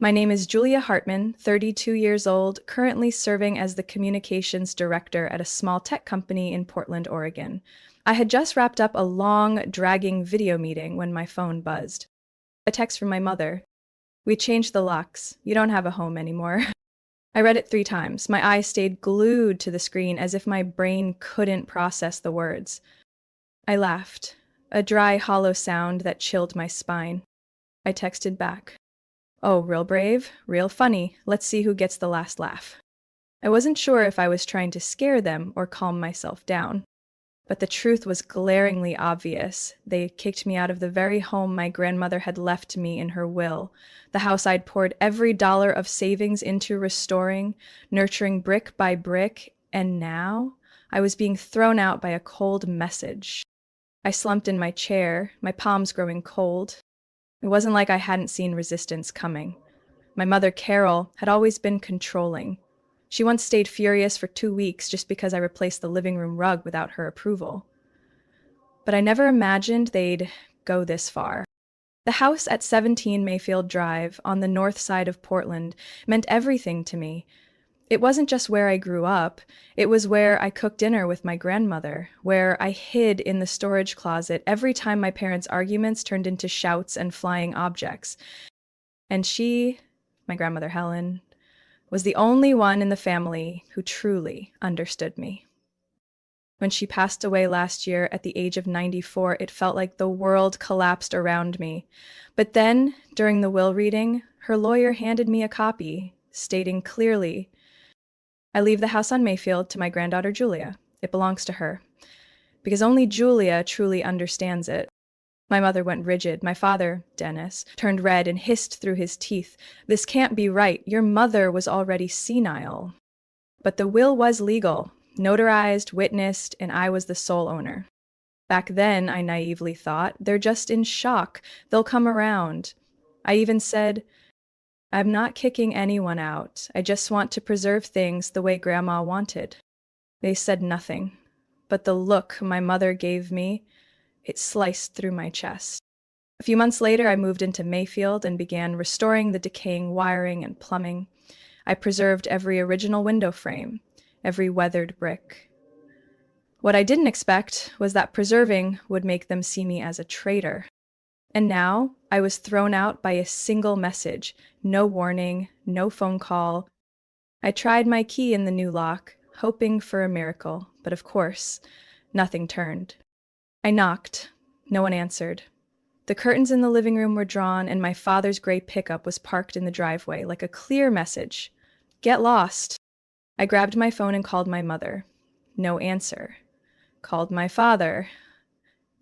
My name is Julia Hartman, 32 years old, currently serving as the communications director at a small tech company in Portland, Oregon. I had just wrapped up a long, dragging video meeting when my phone buzzed. A text from my mother. "We changed the locks. You don't have a home anymore." I read it 3 times. My eyes stayed glued to the screen as if my brain couldn't process the words. I laughed, a dry, hollow sound that chilled my spine. I texted back. "Oh, real brave, real funny. Let's see who gets the last laugh." I wasn't sure if I was trying to scare them or calm myself down. But the truth was glaringly obvious. They kicked me out of the very home my grandmother had left me in her will, the house I'd poured every dollar of savings into restoring, nurturing brick by brick, and now I was being thrown out by a cold message. I slumped in my chair, my palms growing cold. It wasn't like I hadn't seen resistance coming. My mother, Carol, had always been controlling. She once stayed furious for 2 weeks just because I replaced the living room rug without her approval. But I never imagined they'd go this far. The house at 17 Mayfield Drive on the north side of Portland meant everything to me. It wasn't just where I grew up, it was where I cooked dinner with my grandmother, where I hid in the storage closet every time my parents' arguments turned into shouts and flying objects. And she, my grandmother Helen, was the only one in the family who truly understood me. When she passed away last year at the age of 94, it felt like the world collapsed around me. But then, during the will reading, her lawyer handed me a copy, stating clearly, "I leave the house on Mayfield to my granddaughter Julia. It belongs to her. Because only Julia truly understands it." My mother went rigid. My father, Dennis, turned red and hissed through his teeth. "This can't be right. Your mother was already senile." But the will was legal, notarized, witnessed, and I was the sole owner. Back then, I naively thought, they're just in shock. They'll come around. I even said, "I'm not kicking anyone out. I just want to preserve things the way Grandma wanted." They said nothing, but the look my mother gave me, it sliced through my chest. A few months later, I moved into Mayfield and began restoring the decaying wiring and plumbing. I preserved every original window frame, every weathered brick. What I didn't expect was that preserving would make them see me as a traitor. And now I was thrown out by a single message, no warning, no phone call. I tried my key in the new lock, hoping for a miracle, but of course, nothing turned. I knocked. No one answered. The curtains in the living room were drawn, and my father's gray pickup was parked in the driveway, like a clear message. "Get lost." I grabbed my phone and called my mother. No answer. Called my father.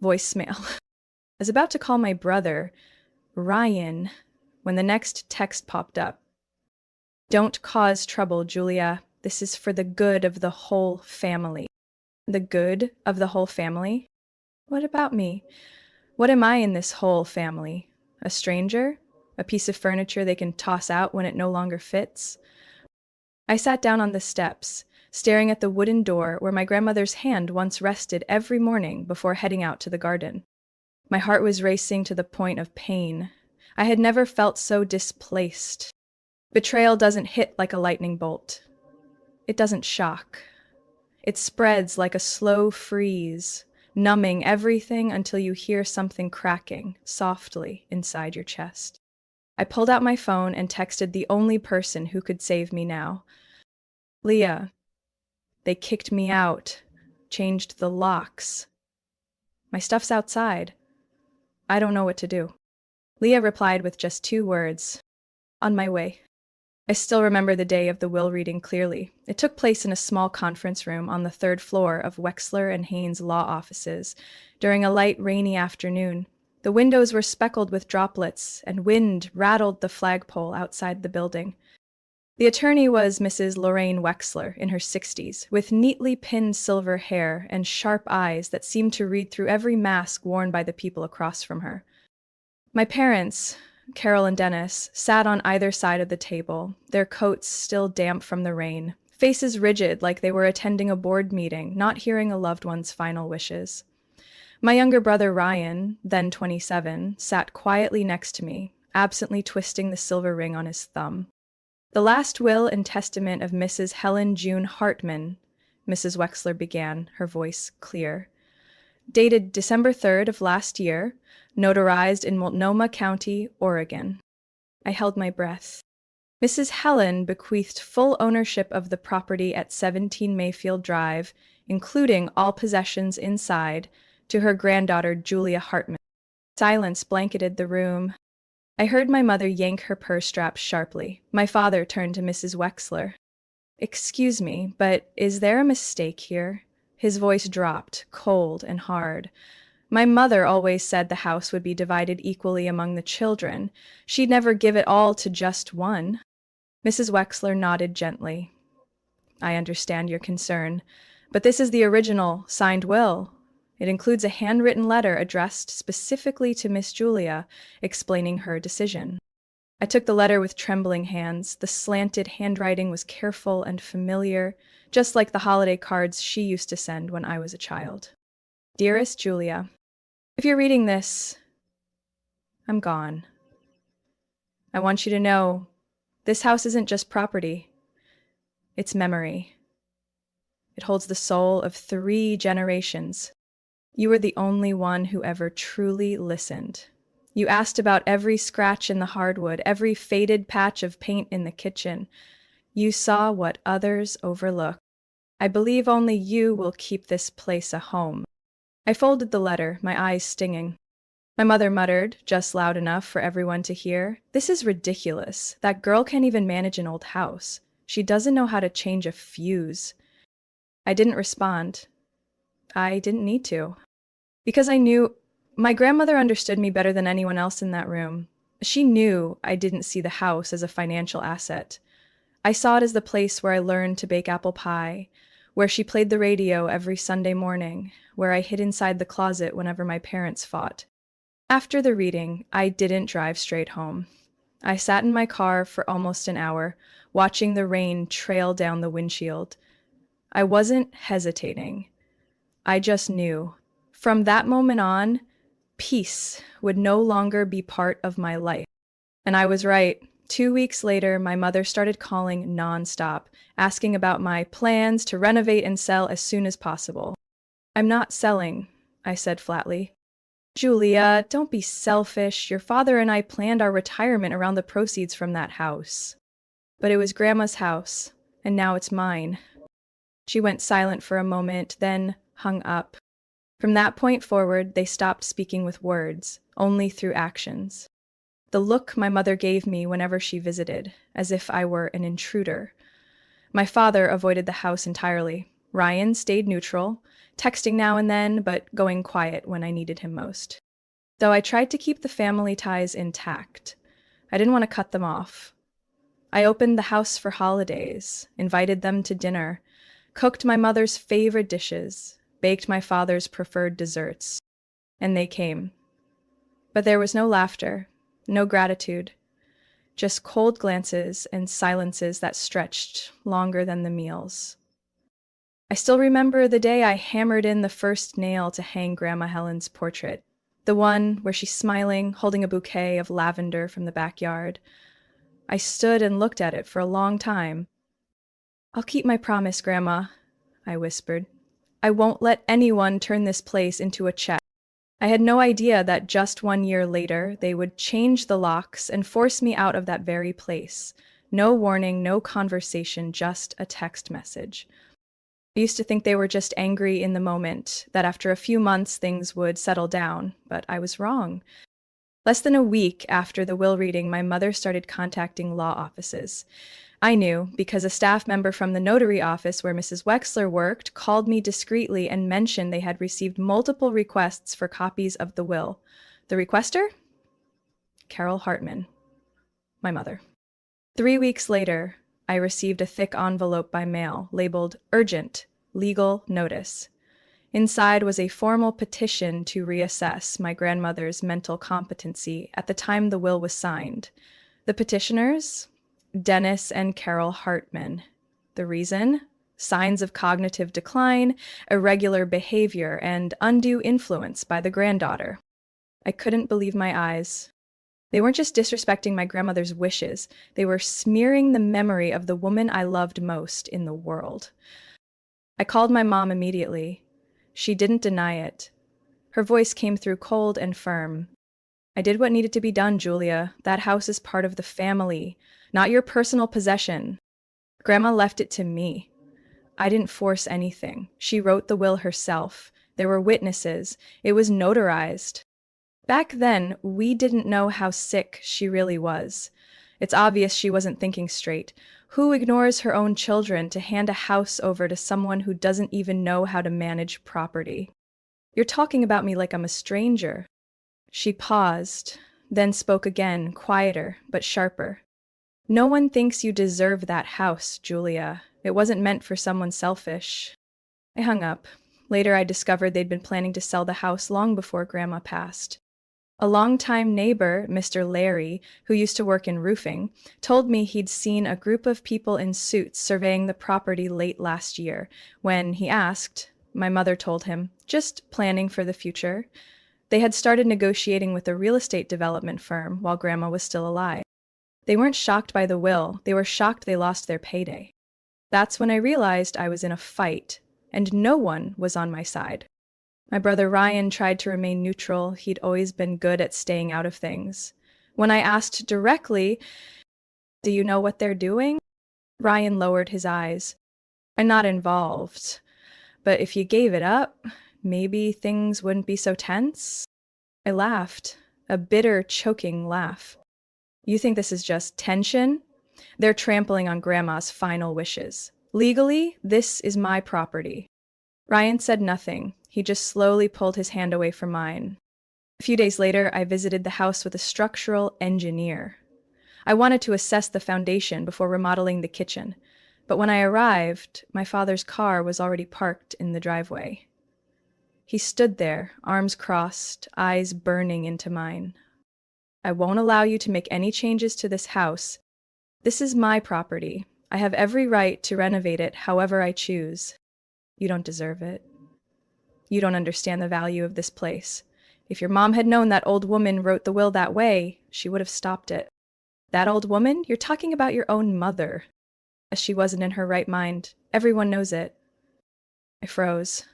Voicemail. I was about to call my brother, Ryan, when the next text popped up. "Don't cause trouble, Julia. This is for the good of the whole family." The good of the whole family? What about me? What am I in this whole family? A stranger? A piece of furniture they can toss out when it no longer fits? I sat down on the steps, staring at the wooden door where my grandmother's hand once rested every morning before heading out to the garden. My heart was racing to the point of pain. I had never felt so displaced. Betrayal doesn't hit like a lightning bolt. It doesn't shock. It spreads like a slow freeze, numbing everything until you hear something cracking softly inside your chest. I pulled out my phone and texted the only person who could save me now. "Leah, they kicked me out, changed the locks. My stuff's outside. I don't know what to do." Leah replied with just 2 words, "On my way." I still remember the day of the will reading clearly. It took place in a small conference room on the 3rd floor of Wexler and Haynes law offices during a light, rainy afternoon. The windows were speckled with droplets, and wind rattled the flagpole outside the building. The attorney was Mrs. Lorraine Wexler, in her 60s, with neatly pinned silver hair and sharp eyes that seemed to read through every mask worn by the people across from her. My parents, Carol and Dennis, sat on either side of the table, their coats still damp from the rain, faces rigid like they were attending a board meeting, not hearing a loved one's final wishes. My younger brother Ryan, then 27, sat quietly next to me, absently twisting the silver ring on his thumb. "The last will and testament of Mrs. Helen June Hartman," Mrs. Wexler began, her voice clear. "Dated December 3rd of last year, notarized in Multnomah County, Oregon." I held my breath. Mrs. Helen bequeathed full ownership of the property at 17 Mayfield Drive, including all possessions inside, to her granddaughter Julia Hartman. Silence blanketed the room. I heard my mother yank her purse strap sharply. My father turned to Mrs. Wexler. "Excuse me, but is there a mistake here?" His voice dropped, cold and hard. "My mother always said the house would be divided equally among the children. She'd never give it all to just one." Mrs. Wexler nodded gently. "I understand your concern, but this is the original, signed will. It includes a handwritten letter addressed specifically to Miss Julia, explaining her decision." I took the letter with trembling hands. The slanted handwriting was careful and familiar, just like the holiday cards she used to send when I was a child. "Dearest Julia, if you're reading this, I'm gone. I want you to know this house isn't just property. It's memory. It holds the soul of 3 generations. You were the only one who ever truly listened. You asked about every scratch in the hardwood, every faded patch of paint in the kitchen. You saw what others overlook. I believe only you will keep this place a home." I folded the letter, my eyes stinging. My mother muttered, just loud enough for everyone to hear, "This is ridiculous. That girl can't even manage an old house. She doesn't know how to change a fuse." I didn't respond. I didn't need to. Because I knew my grandmother understood me better than anyone else in that room. She knew I didn't see the house as a financial asset. I saw it as the place where I learned to bake apple pie, where she played the radio every Sunday morning, where I hid inside the closet whenever my parents fought. After the reading, I didn't drive straight home. I sat in my car for almost an hour, watching the rain trail down the windshield. I wasn't hesitating. I just knew. From that moment on, peace would no longer be part of my life. And I was right. 2 weeks later, my mother started calling nonstop, asking about my plans to renovate and sell as soon as possible. "I'm not selling," I said flatly. "Julia, don't be selfish. Your father and I planned our retirement around the proceeds from that house." "But it was Grandma's house, and now it's mine." She went silent for a moment, then hung up. From that point forward, they stopped speaking with words, only through actions. The look my mother gave me whenever she visited, as if I were an intruder. My father avoided the house entirely. Ryan stayed neutral, texting now and then, but going quiet when I needed him most. Though I tried to keep the family ties intact, I didn't want to cut them off. I opened the house for holidays, invited them to dinner, cooked my mother's favorite dishes, baked my father's preferred desserts, and they came. But there was no laughter, no gratitude, just cold glances and silences that stretched longer than the meals. I still remember the day I hammered in the first nail to hang Grandma Helen's portrait, the one where she's smiling, holding a bouquet of lavender from the backyard. I stood and looked at it for a long time. "I'll keep my promise, Grandma," I whispered. "I won't let anyone turn this place into a check." I had no idea that just 1 year later, they would change the locks and force me out of that very place. No warning, no conversation, just a text message. I used to think they were just angry in the moment, that after a few months things would settle down, but I was wrong. Less than a week after the will reading, my mother started contacting law offices. I knew because a staff member from the notary office where Mrs. Wexler worked called me discreetly and mentioned they had received multiple requests for copies of the will. The requester? Carol Hartman, my mother. 3 weeks later, I received a thick envelope by mail labeled Urgent Legal Notice. Inside was a formal petition to reassess my grandmother's mental competency at the time the will was signed. The petitioners? Dennis and Carol Hartman. The reason? Signs of cognitive decline, irregular behavior, and undue influence by the granddaughter. I couldn't believe my eyes. They weren't just disrespecting my grandmother's wishes, they were smearing the memory of the woman I loved most in the world. I called my mom immediately. She didn't deny it. Her voice came through cold and firm. I did what needed to be done, Julia. That house is part of the family, not your personal possession. Grandma left it to me. I didn't force anything. She wrote the will herself. There were witnesses. It was notarized. Back then, we didn't know how sick she really was. It's obvious she wasn't thinking straight. Who ignores her own children to hand a house over to someone who doesn't even know how to manage property? You're talking about me like I'm a stranger. She paused, then spoke again, quieter but sharper. No one thinks you deserve that house, Julia. It wasn't meant for someone selfish. I hung up. Later, I discovered they'd been planning to sell the house long before Grandma passed. A longtime neighbor, Mr. Larry, who used to work in roofing, told me he'd seen a group of people in suits surveying the property late last year. When he asked, my mother told him, just planning for the future. They had started negotiating with a real estate development firm while Grandma was still alive. They weren't shocked by the will, they were shocked they lost their payday. That's when I realized I was in a fight, and no one was on my side. My brother Ryan tried to remain neutral. He'd always been good at staying out of things. When I asked directly, "Do you know what they're doing?" Ryan lowered his eyes. "I'm not involved. But if you gave it up, maybe things wouldn't be so tense." I laughed, a bitter, choking laugh. "You think this is just tension? They're trampling on Grandma's final wishes. Legally, this is my property." Ryan said nothing. He just slowly pulled his hand away from mine. A few days later, I visited the house with a structural engineer. I wanted to assess the foundation before remodeling the kitchen, but when I arrived, my father's car was already parked in the driveway. He stood there, arms crossed, eyes burning into mine. "I won't allow you to make any changes to this house. This is my property. I have every right to renovate it however I choose. You don't deserve it. You don't understand the value of this place. If your mom had known that old woman wrote the will that way, she would have stopped it." "That old woman? You're talking about your own mother." "She wasn't in her right mind. Everyone knows it." I froze.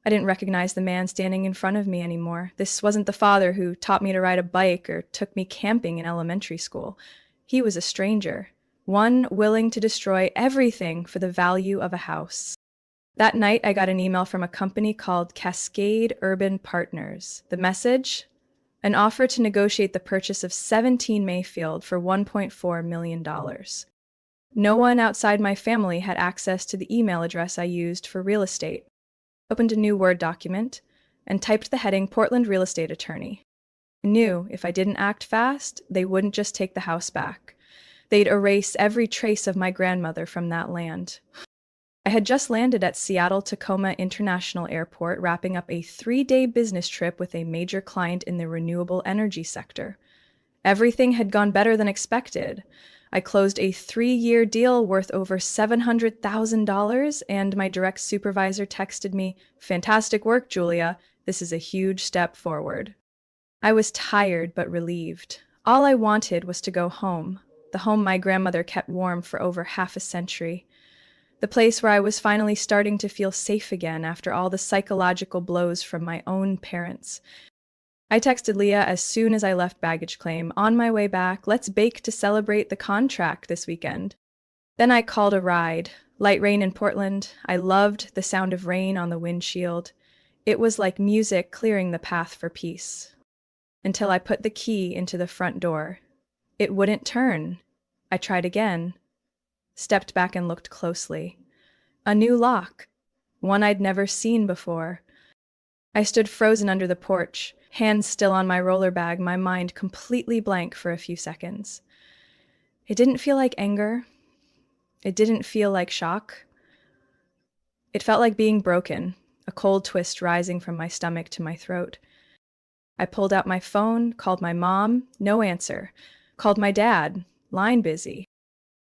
I didn't recognize the man standing in front of me anymore. This wasn't the father who taught me to ride a bike or took me camping in elementary school. He was a stranger, one willing to destroy everything for the value of a house. That night, I got an email from a company called Cascade Urban Partners. The message? An offer to negotiate the purchase of 17 Mayfield for $1.4 million. No one outside my family had access to the email address I used for real estate. Opened a new Word document and typed the heading Portland Real Estate Attorney. I knew if I didn't act fast, they wouldn't just take the house back. They'd erase every trace of my grandmother from that land. I had just landed at Seattle-Tacoma International Airport, wrapping up a 3-day business trip with a major client in the renewable energy sector. Everything had gone better than expected. I closed a 3-year deal worth over $700,000, and my direct supervisor texted me, "Fantastic work, Julia. This is a huge step forward." I was tired but relieved. All I wanted was to go home, the home my grandmother kept warm for over half a century. The place where I was finally starting to feel safe again after all the psychological blows from my own parents. I texted Leah as soon as I left baggage claim. "On my way back, let's bake to celebrate the contract this weekend." Then I called a ride. Light rain in Portland. I loved the sound of rain on the windshield. It was like music clearing the path for peace. Until I put the key into the front door. It wouldn't turn. I tried again. Stepped back and looked closely. A new lock. One I'd never seen before. I stood frozen under the porch, hands still on my roller bag, my mind completely blank for a few seconds. It didn't feel like anger. It didn't feel like shock. It felt like being broken, a cold twist rising from my stomach to my throat. I pulled out my phone, called my mom, no answer. Called my dad, line busy.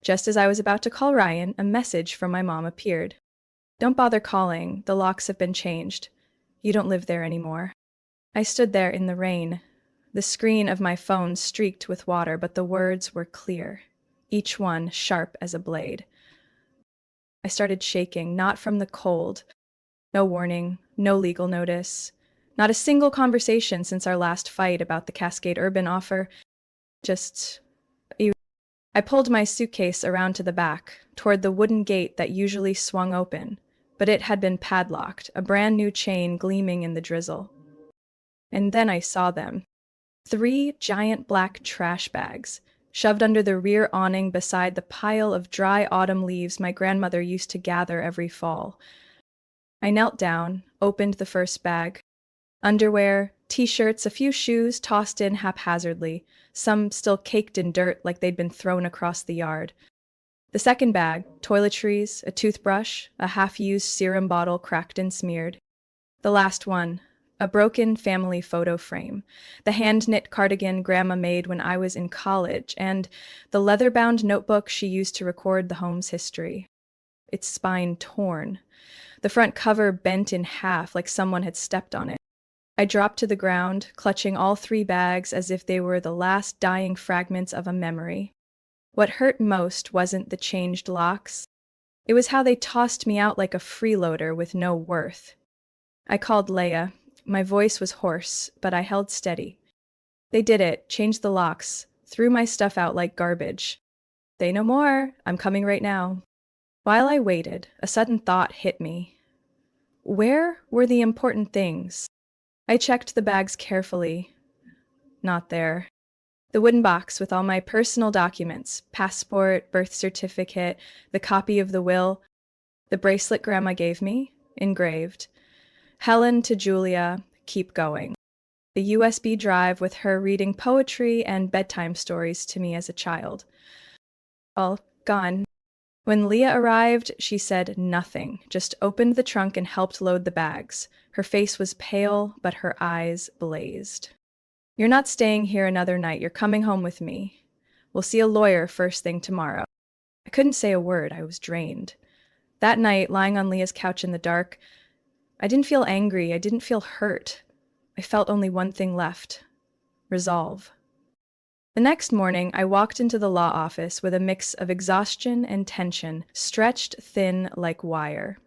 Just as I was about to call Ryan, a message from my mom appeared. "Don't bother calling. The locks have been changed. You don't live there anymore." I stood there in the rain. The screen of my phone streaked with water, but the words were clear, each one sharp as a blade. I started shaking, not from the cold. No warning, no legal notice, not a single conversation since our last fight about the Cascade Urban offer. Just. I pulled my suitcase around to the back, toward the wooden gate that usually swung open, but it had been padlocked, a brand new chain gleaming in the drizzle. And then I saw them. 3 giant black trash bags, shoved under the rear awning beside the pile of dry autumn leaves my grandmother used to gather every fall. I knelt down, opened the first bag. Underwear, t-shirts, a few shoes tossed in haphazardly, some still caked in dirt like they'd been thrown across the yard. The second bag, toiletries, a toothbrush, a half-used serum bottle cracked and smeared. The last one, a broken family photo frame, the hand-knit cardigan Grandma made when I was in college, and the leather-bound notebook she used to record the home's history. Its spine torn, the front cover bent in half like someone had stepped on it. I dropped to the ground, clutching all 3 bags as if they were the last dying fragments of a memory. What hurt most wasn't the changed locks. It was how they tossed me out like a freeloader with no worth. I called Leia. My voice was hoarse, but I held steady. They did it, changed the locks, threw my stuff out like garbage. Say no more, I'm coming right now. While I waited, a sudden thought hit me. Where were the important things? I checked the bags carefully. Not there. The wooden box with all my personal documents, passport, birth certificate, the copy of the will, the bracelet Grandma gave me, engraved. Helen to Julia, keep going. The USB drive with her reading poetry and bedtime stories to me as a child. All gone. When Leah arrived, she said nothing, just opened the trunk and helped load the bags. Her face was pale, but her eyes blazed. You're not staying here another night. You're coming home with me. We'll see a lawyer first thing tomorrow. I couldn't say a word. I was drained. That night, lying on Leah's couch in the dark, I didn't feel angry. I didn't feel hurt. I felt only one thing left: resolve. The next morning, I walked into the law office with a mix of exhaustion and tension, stretched thin like wire.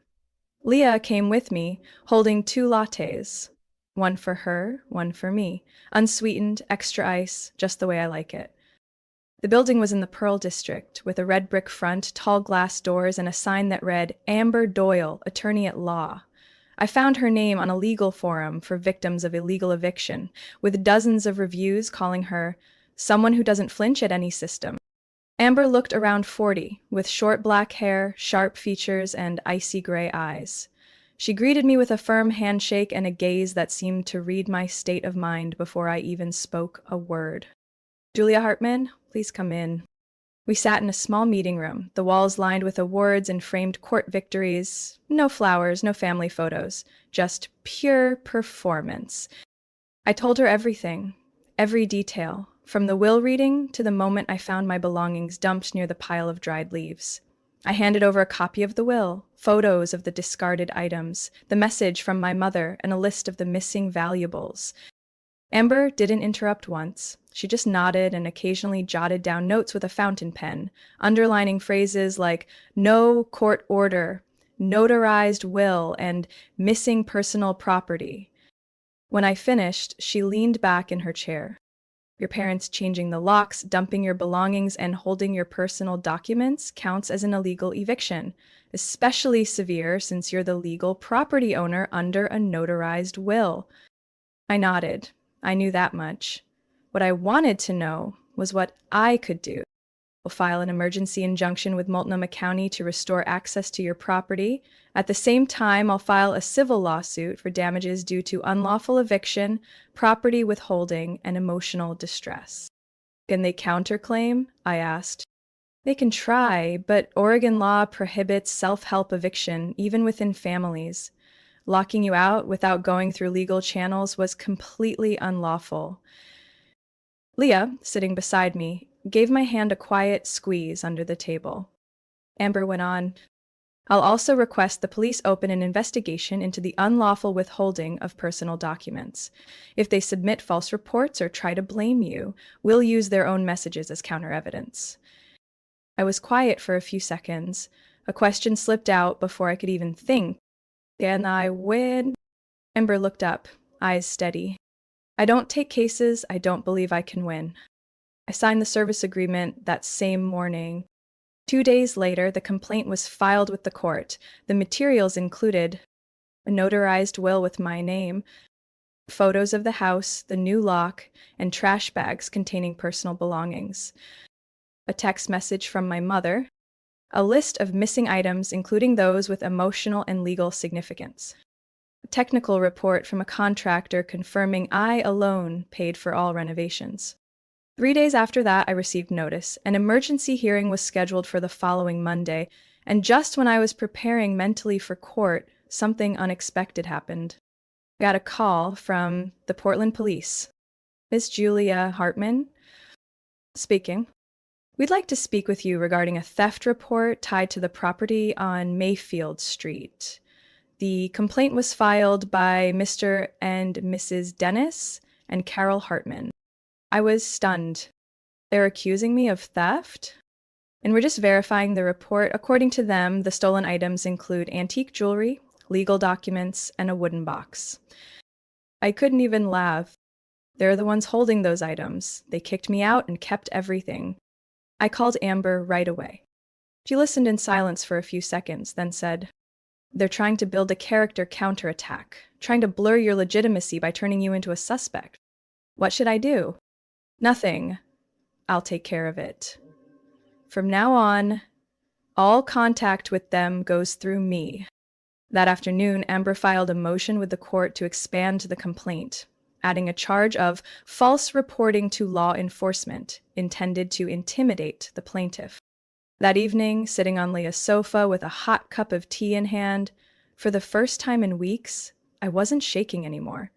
Leah came with me, holding 2 lattes. One for her, one for me. Unsweetened, extra ice, just the way I like it. The building was in the Pearl District, with a red brick front, tall glass doors, and a sign that read, Amber Doyle, Attorney at Law. I found her name on a legal forum for victims of illegal eviction, with dozens of reviews calling her someone who doesn't flinch at any system. Amber looked around 40, with short black hair, sharp features, and icy gray eyes. She greeted me with a firm handshake and a gaze that seemed to read my state of mind before I even spoke a word. Julia Hartman, please come in. We sat in a small meeting room, the walls lined with awards and framed court victories. No flowers, no family photos, just pure performance. I told her everything, every detail, from the will reading to the moment I found my belongings dumped near the pile of dried leaves. I handed over a copy of the will, photos of the discarded items, the message from my mother, and a list of the missing valuables. Amber didn't interrupt once. She just nodded and occasionally jotted down notes with a fountain pen, underlining phrases like no court order, notarized will, and missing personal property. When I finished, she leaned back in her chair. Your parents changing the locks, dumping your belongings, and holding your personal documents counts as an illegal eviction, especially severe since you're the legal property owner under a notarized will. I nodded. I knew that much. What I wanted to know was what I could do. I'll file an emergency injunction with Multnomah County to restore access to your property. At the same time, I'll file a civil lawsuit for damages due to unlawful eviction, property withholding, and emotional distress. Can they counterclaim? I asked. They can try, but Oregon law prohibits self-help eviction, even within families. Locking you out without going through legal channels was completely unlawful. Leah, sitting beside me, gave my hand a quiet squeeze under the table. Amber went on, I'll also request the police open an investigation into the unlawful withholding of personal documents. If they submit false reports or try to blame you, we'll use their own messages as counter evidence. I was quiet for a few seconds. A question slipped out before I could even think. Can I win? Amber looked up, eyes steady. I don't take cases I don't believe I can win. I signed the service agreement that same morning. 2 days later, the complaint was filed with the court. The materials included a notarized will with my name, photos of the house, the new lock, and trash bags containing personal belongings, a text message from my mother, a list of missing items, including those with emotional and legal significance, a technical report from a contractor confirming I alone paid for all renovations. 3 days after that, I received notice. An emergency hearing was scheduled for the following Monday, and just when I was preparing mentally for court, something unexpected happened. I got a call from the Portland Police. Miss Julia Hartman? Speaking. We'd like to speak with you regarding a theft report tied to the property on Mayfield Street. The complaint was filed by Mr. and Mrs. Dennis and Carol Hartman. I was stunned. They're accusing me of theft? And we're just verifying the report. According to them, the stolen items include antique jewelry, legal documents, and a wooden box. I couldn't even laugh. They're the ones holding those items. They kicked me out and kept everything. I called Amber right away. She listened in silence for a few seconds, then said, "They're trying to build a character counterattack, trying to blur your legitimacy by turning you into a suspect. What should I do?" "Nothing. I'll take care of it. From now on, all contact with them goes through me." That afternoon, Amber filed a motion with the court to expand the complaint, adding a charge of false reporting to law enforcement intended to intimidate the plaintiff. That evening, sitting on Leah's sofa with a hot cup of tea in hand, for the first time in weeks, I wasn't shaking anymore.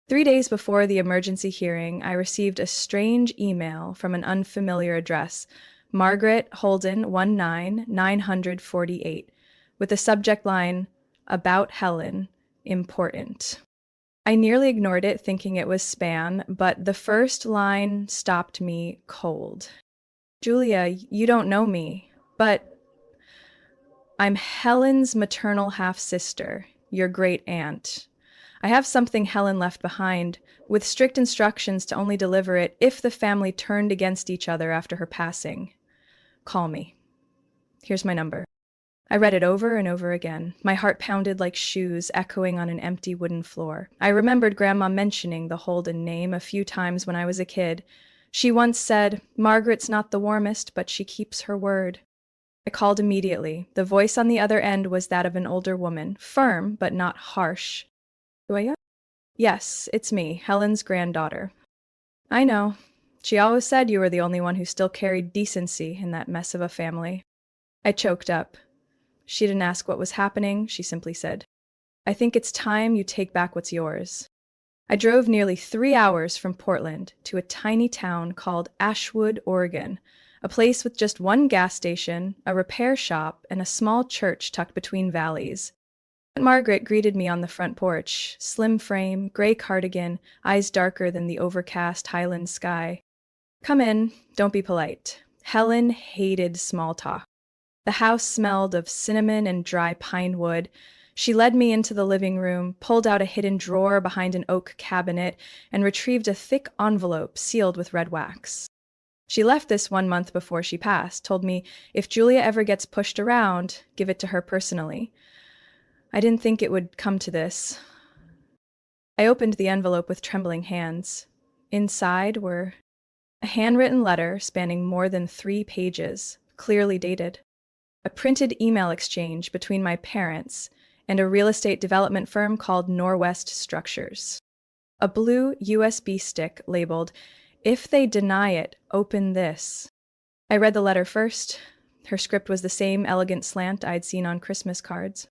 3 days before the emergency hearing, I received a strange email from an unfamiliar address, Margaret Holden 19948, with the subject line, "About Helen, important." I nearly ignored it, thinking it was spam, but the first line stopped me cold. "Julia, you don't know me, but I'm Helen's maternal half-sister, your great-aunt. I have something Helen left behind, with strict instructions to only deliver it if the family turned against each other after her passing. Call me. Here's my number." I read it over and over again. My heart pounded like shoes echoing on an empty wooden floor. I remembered Grandma mentioning the Holden name a few times when I was a kid. She once said, "Margaret's not the warmest, but she keeps her word." I called immediately. The voice on the other end was that of an older woman, firm but not harsh. "Julia?" "Yes, it's me, Helen's granddaughter." "I know. She always said you were the only one who still carried decency in that mess of a family." I choked up. She didn't ask what was happening. She simply said, "I think it's time you take back what's yours." I drove nearly 3 hours from Portland to a tiny town called Ashwood, Oregon, a place with just one gas station, a repair shop, and a small church tucked between valleys. Margaret greeted me on the front porch, slim frame, gray cardigan, eyes darker than the overcast highland sky. "Come in, don't be polite." Helen hated small talk. The house smelled of cinnamon and dry pine wood. She led me into the living room, pulled out a hidden drawer behind an oak cabinet, and retrieved a thick envelope sealed with red wax. She left this 1 month before she passed, told me if Julia ever gets pushed around, give it to her personally. I didn't think it would come to this. I opened the envelope with trembling hands. Inside were a handwritten letter spanning more than 3 pages, clearly dated, a printed email exchange between my parents and a real estate development firm called Norwest Structures, a blue USB stick labeled, "If they deny it, open this." I read the letter first. Her script was the same elegant slant I'd seen on Christmas cards.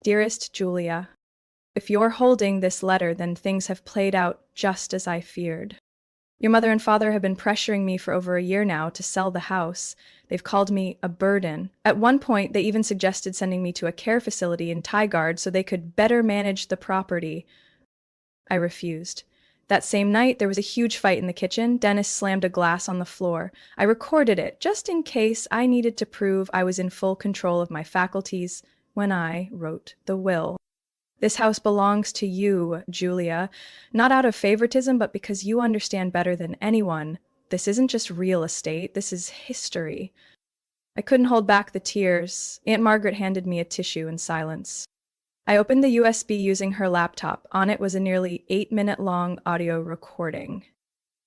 "Dearest Julia, if you're holding this letter, then things have played out just as I feared. Your mother and father have been pressuring me for over a year now to sell the house. They've called me a burden. At one point, they even suggested sending me to a care facility in Tigard so they could better manage the property. I refused. That same night, there was a huge fight in the kitchen. Dennis slammed a glass on the floor. I recorded it, just in case I needed to prove I was in full control of my faculties when I wrote the will. This house belongs to you, Julia, not out of favoritism, but because you understand better than anyone. This isn't just real estate, this is history. I couldn't hold back the tears. Aunt Margaret handed me a tissue in silence. I opened the USB using her laptop. On it was a nearly 8-minute-long audio recording.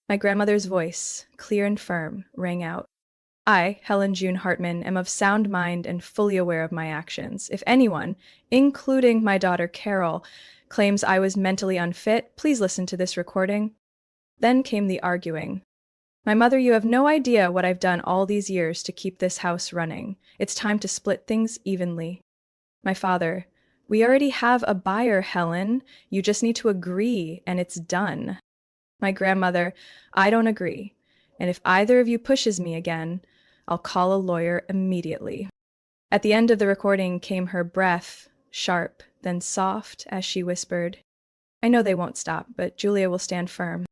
My grandmother's voice, clear and firm, rang out. I, Helen June Hartman, am of sound mind and fully aware of my actions. If anyone, including my daughter Carol, claims I was mentally unfit, please listen to this recording. Then came the arguing. My mother, you have no idea what I've done all these years to keep this house running. It's time to split things evenly. My father, we already have a buyer, Helen. You just need to agree, and it's done. My grandmother, I don't agree. And if either of you pushes me again, I'll call a lawyer immediately. At the end of the recording came her breath, sharp, then soft, as she whispered, I know they won't stop, but Julia will stand firm.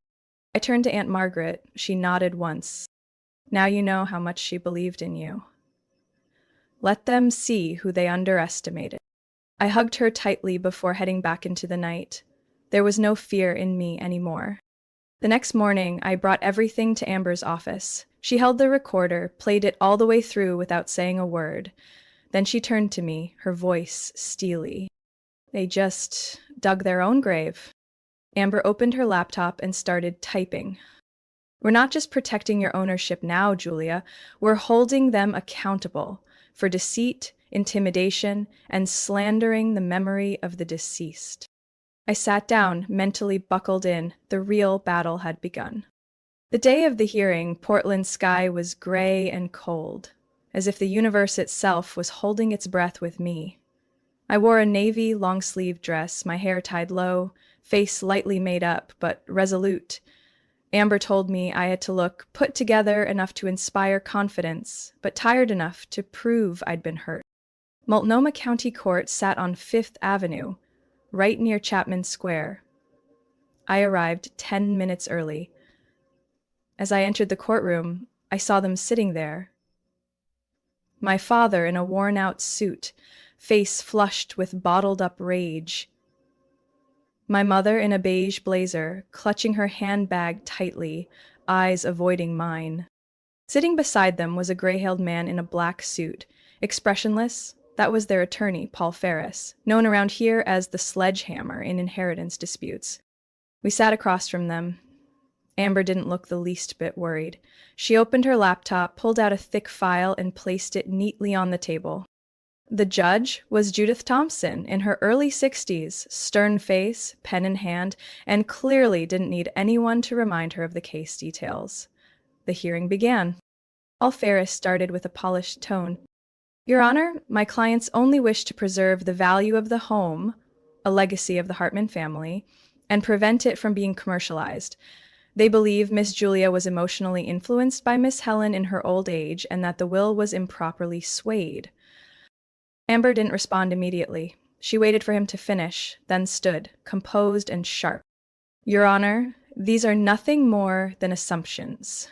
I turned to Aunt Margaret. She nodded once. Now you know how much she believed in you. Let them see who they underestimated. I hugged her tightly before heading back into the night. There was no fear in me anymore. The next morning, I brought everything to Amber's office. She held the recorder, played it all the way through without saying a word. Then she turned to me, her voice steely. They just dug their own grave. Amber opened her laptop and started typing. We're not just protecting your ownership now, Julia. We're holding them accountable for deceit, intimidation, and slandering the memory of the deceased. I sat down, mentally buckled in. The real battle had begun. The day of the hearing, Portland's sky was gray and cold, as if the universe itself was holding its breath with me. I wore a navy long-sleeve dress, my hair tied low, face lightly made up, but resolute. Amber told me I had to look put together enough to inspire confidence, but tired enough to prove I'd been hurt. Multnomah County Court sat on 5th Avenue, right near Chapman Square. I arrived 10 minutes early. As I entered the courtroom, I saw them sitting there. My father in a worn-out suit, face flushed with bottled-up rage. My mother in a beige blazer, clutching her handbag tightly, eyes avoiding mine. Sitting beside them was a gray-haired man in a black suit, expressionless. That was their attorney, Paul Ferris, known around here as the sledgehammer in inheritance disputes. We sat across from them. Amber didn't look the least bit worried. She opened her laptop, pulled out a thick file, and placed it neatly on the table. The judge was Judith Thompson, in her early 60s, stern face, pen in hand, and clearly didn't need anyone to remind her of the case details. The hearing began. Paul Ferris started with a polished tone. Your Honor, my clients only wish to preserve the value of the home, a legacy of the Hartman family, and prevent it from being commercialized. They believe Miss Julia was emotionally influenced by Miss Helen in her old age and that the will was improperly swayed. Amber didn't respond immediately. She waited for him to finish, then stood, composed and sharp. Your Honor, these are nothing more than assumptions.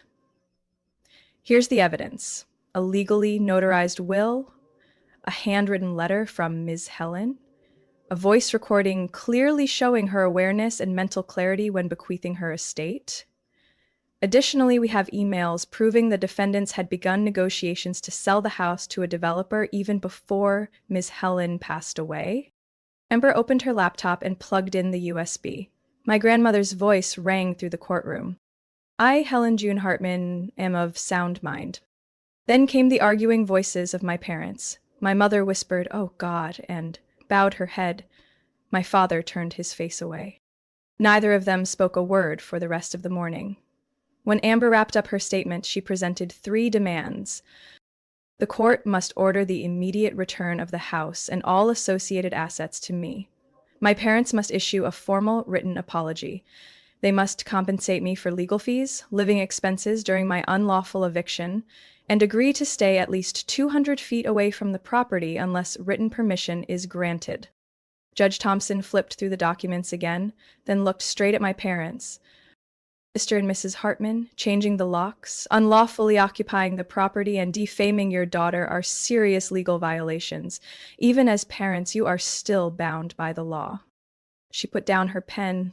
Here's the evidence. A legally notarized will, a handwritten letter from Ms. Helen, a voice recording clearly showing her awareness and mental clarity when bequeathing her estate. Additionally, we have emails proving the defendants had begun negotiations to sell the house to a developer even before Ms. Helen passed away. Amber opened her laptop and plugged in the USB. My grandmother's voice rang through the courtroom. I, Helen June Hartman, am of sound mind. Then came the arguing voices of my parents. My mother whispered, "Oh God," and bowed her head. My father turned his face away. Neither of them spoke a word for the rest of the morning. When Amber wrapped up her statement, she presented 3 demands. The court must order the immediate return of the house and all associated assets to me. My parents must issue a formal written apology. They must compensate me for legal fees, living expenses during my unlawful eviction, and agree to stay at least 200 feet away from the property unless written permission is granted. Judge Thompson flipped through the documents again, then looked straight at my parents. Mr. and Mrs. Hartman, changing the locks, unlawfully occupying the property, and defaming your daughter are serious legal violations. Even as parents, you are still bound by the law. She put down her pen.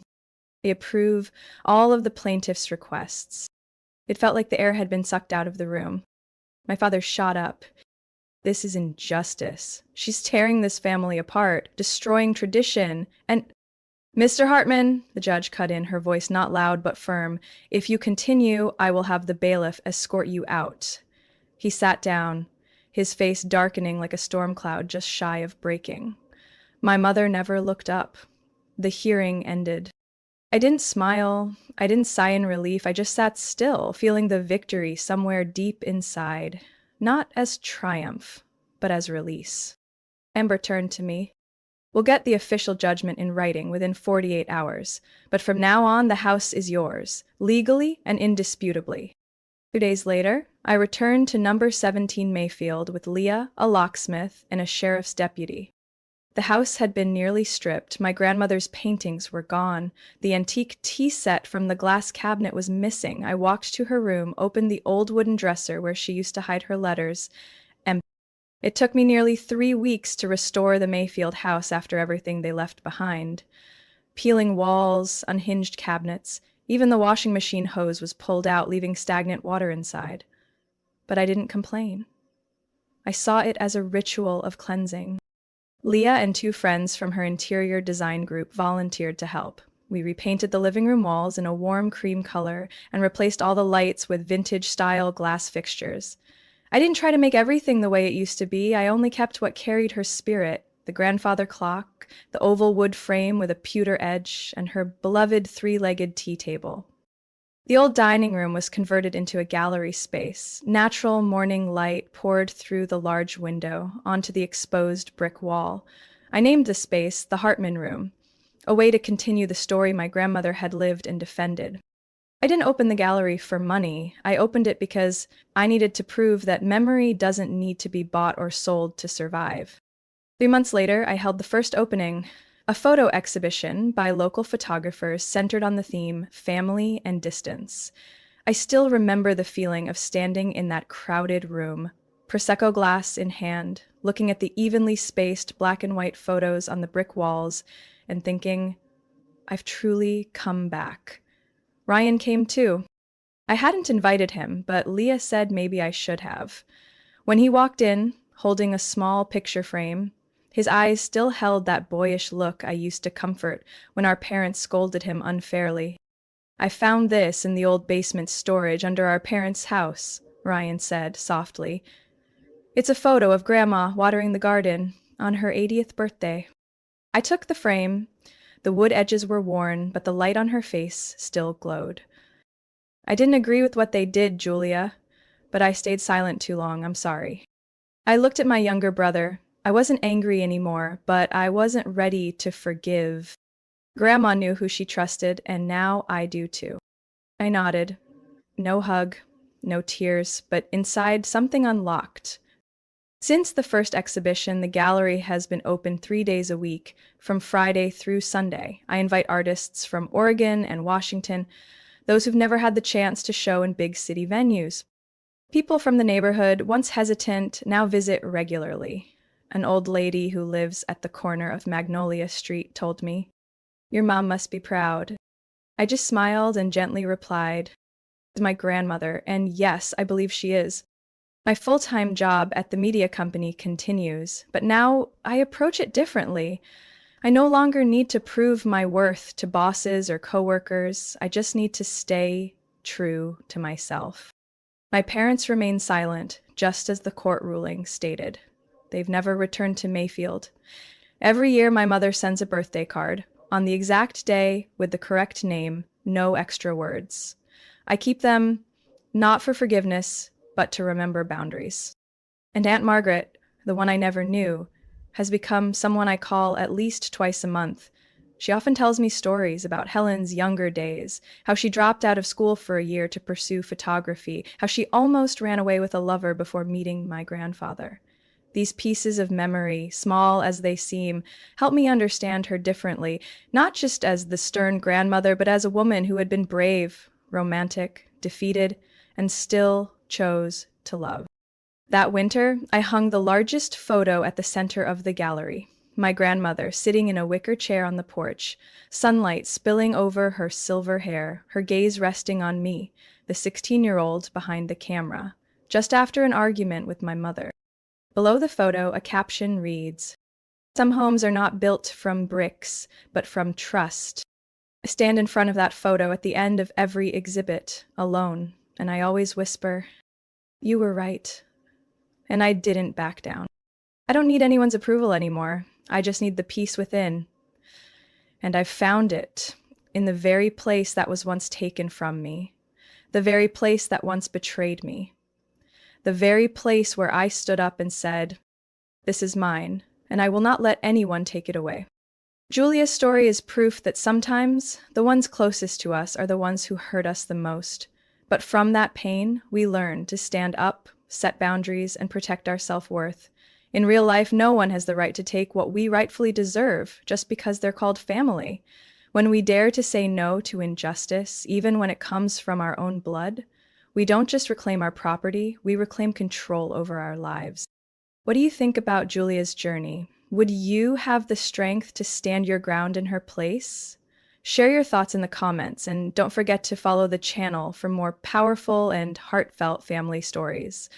I approve all of the plaintiff's requests. It felt like the air had been sucked out of the room. My father shot up. This is injustice. She's tearing this family apart, destroying tradition, and Mr. Hartman, the judge cut in, her voice not loud but firm, if you continue, I will have the bailiff escort you out. He sat down, his face darkening like a storm cloud just shy of breaking. My mother never looked up. The hearing ended. I didn't smile, I didn't sigh in relief, I just sat still, feeling the victory somewhere deep inside, not as triumph, but as release. Amber turned to me. We'll get the official judgment in writing within 48 hours, but from now on the house is yours, legally and indisputably. 2 days later, I returned to number 17 Mayfield with Leah, a locksmith, and a sheriff's deputy. The house had been nearly stripped, my grandmother's paintings were gone, the antique tea set from the glass cabinet was missing. I walked to her room, opened the old wooden dresser where she used to hide her letters, and it took me nearly 3 weeks to restore the Mayfield house after everything they left behind. Peeling walls, unhinged cabinets, even the washing machine hose was pulled out, leaving stagnant water inside. But I didn't complain. I saw it as a ritual of cleansing. Leah and 2 friends from her interior design group volunteered to help. We repainted the living room walls in a warm cream color and replaced all the lights with vintage-style glass fixtures. I didn't try to make everything the way it used to be, I only kept what carried her spirit, the grandfather clock, the oval wood frame with a pewter edge, and her beloved 3-legged tea table. The old dining room was converted into a gallery space. Natural morning light poured through the large window onto the exposed brick wall. I named the space the Hartman Room, a way to continue the story my grandmother had lived and defended. I didn't open the gallery for money. I opened it because I needed to prove that memory doesn't need to be bought or sold to survive. 3 months later, I held the first opening, a photo exhibition by local photographers centered on the theme family and distance. I still remember the feeling of standing in that crowded room, Prosecco glass in hand, looking at the evenly spaced black and white photos on the brick walls and thinking, I've truly come back. Ryan came too. I hadn't invited him, but Leah said maybe I should have. When he walked in, holding a small picture frame, his eyes still held that boyish look I used to comfort when our parents scolded him unfairly. I found this in the old basement storage under our parents' house, Ryan said softly. It's a photo of Grandma watering the garden on her 80th birthday. I took the frame. The wood edges were worn, but the light on her face still glowed. I didn't agree with what they did, Julia, but I stayed silent too long, I'm sorry. I looked at my younger brother. I wasn't angry anymore, but I wasn't ready to forgive. Grandma knew who she trusted, and now I do too. I nodded. No hug, no tears, but inside something unlocked. Since the first exhibition, the gallery has been open 3 days a week, from Friday through Sunday. I invite artists from Oregon and Washington, those who've never had the chance to show in big city venues. People from the neighborhood, once hesitant, now visit regularly. An old lady who lives at the corner of Magnolia Street told me, Your mom must be proud. I just smiled and gently replied, It's my grandmother, and yes, I believe she is. My full-time job at the media company continues, but now I approach it differently. I no longer need to prove my worth to bosses or coworkers. I just need to stay true to myself. My parents remain silent, just as the court ruling stated. They've never returned to Mayfield. Every year my mother sends a birthday card, on the exact day with the correct name, no extra words. I keep them, not for forgiveness, but to remember boundaries. And Aunt Margaret, the one I never knew, has become someone I call at least twice a month, She often tells me stories about Helen's younger days, how she dropped out of school for a year to pursue photography, how she almost ran away with a lover before meeting my grandfather. These pieces of memory, small as they seem, help me understand her differently, not just as the stern grandmother, but as a woman who had been brave, romantic, defeated, and still chose to love. That winter, I hung the largest photo at the center of the gallery. My grandmother sitting in a wicker chair on the porch, sunlight spilling over her silver hair, her gaze resting on me, the 16-year-old behind the camera, just after an argument with my mother. Below the photo, a caption reads, "Some homes are not built from bricks, but from trust." I stand in front of that photo at the end of every exhibit, alone, and I always whisper, "You were right." And I didn't back down. I don't need anyone's approval anymore. I just need the peace within. And I've found it in the very place that was once taken from me, the very place that once betrayed me, the very place where I stood up and said, "This is mine, and I will not let anyone take it away." Julia's story is proof that sometimes the ones closest to us are the ones who hurt us the most. But from that pain, we learn to stand up, set boundaries, and protect our self-worth. In real life, no one has the right to take what we rightfully deserve just because they're called family. When we dare to say no to injustice, even when it comes from our own blood, we don't just reclaim our property, we reclaim control over our lives. What do you think about Julia's journey? Would you have the strength to stand your ground in her place? Share your thoughts in the comments, and don't forget to follow the channel for more powerful and heartfelt family stories.